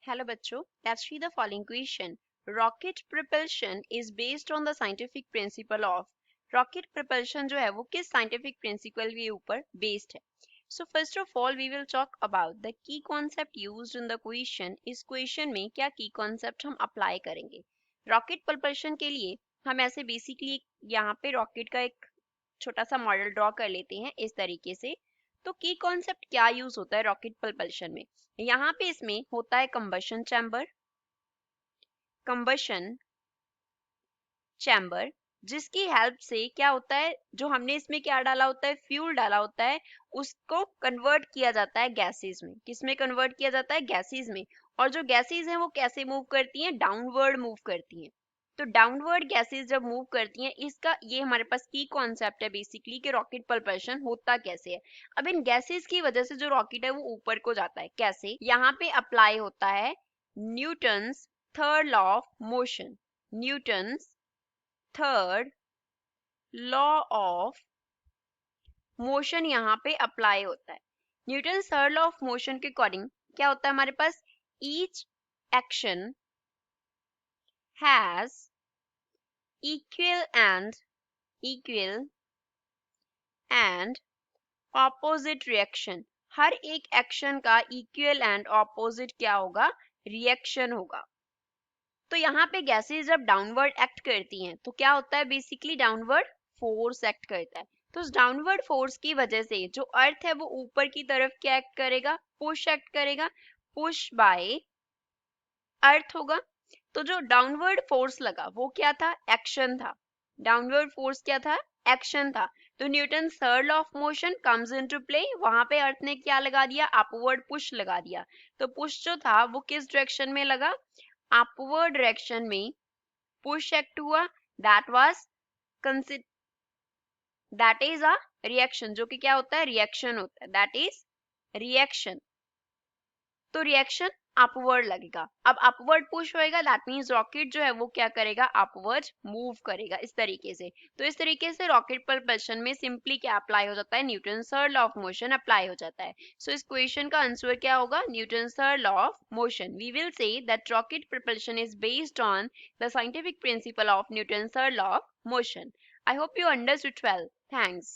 Hello बच्चों, let's see the following question. Rocket propulsion is based on the scientific principle of rocket propulsion जो है वो किस scientific principle के ऊपर based है. So first of all we will talk about the key concept used in the question. इस question में क्या key concept हम apply करेंगे. Rocket propulsion के लिए हम ऐसे basically यहाँ पे rocket का एक छोटा सा मॉडल ड्रॉ कर लेते हैं इस तरीके से. तो की कॉन्सेप्ट क्या यूज होता है रॉकेट propulsion में. यहाँ पे इसमें होता है कंबशन चैम्बर जिसकी हेल्प से क्या होता है, जो हमने इसमें क्या डाला होता है, फ्यूल डाला होता है, उसको कन्वर्ट किया जाता है गैसेस में. किसमें कन्वर्ट किया जाता है, गैसेस में. और जो गैसेस हैं वो कैसे मूव करती हैं, डाउनवर्ड मूव करती हैं. तो डाउनवर्ड गैसेस जब मूव करती हैं, इसका ये हमारे पास की कॉन्सेप्ट है बेसिकली कि रॉकेट propulsion होता कैसे है. अब इन गैसेस की वजह से जो रॉकेट है वो ऊपर को जाता है. कैसे, यहाँ पे अप्लाई होता है Newton's third law of motion. Newton's third law of motion यहाँ पे अप्लाई होता है. Newton third law of motion के अकॉर्डिंग क्या होता है हमारे पास, each action has equal and opposite reaction. हर एक एक्शन का इक्वल एंड ऑपोजिट क्या होगा, रिएक्शन होगा. तो यहाँ पे गैसेस जब डाउनवर्ड एक्ट करती हैं तो क्या होता है, बेसिकली डाउनवर्ड फोर्स एक्ट करता है. तो उस डाउनवर्ड फोर्स की वजह से जो अर्थ है वो ऊपर की तरफ क्या एक्ट करेगा, पुश एक्ट करेगा. पुश बाय अर्थ होगा. तो जो डाउनवर्ड फोर्स लगा वो क्या था, एक्शन था. डाउनवर्ड फोर्स क्या था, एक्शन था. तो Newton third law of motion comes into play. वहां पे अर्थ ने क्या लगा दिया, अपवर्ड पुश लगा दिया. तो पुश जो था वो किस डायरेक्शन में लगा, अपवर्ड डायरेक्शन में पुश एक्ट हुआ. That was that is a reaction, जो कि क्या होता है, रिएक्शन होता है. That is reaction. तो रिएक्शन अपवर्ड लगेगा. अब अपवर्ड पुश होएगा, दैट मींस रॉकेट जो है वो क्या करेगा, अपवर्ड मूव करेगा इस तरीके से. तो इस तरीके से रॉकेट propulsion में सिंपली क्या अप्लाई हो जाता है, Newton third law of motion apply हो जाता है. सो इस क्वेश्चन का आंसर क्या होगा, Newton third law of motion. We will say that rocket propulsion is based on the scientific principle of Newton's third law of motion. I hope you understood well. Thanks.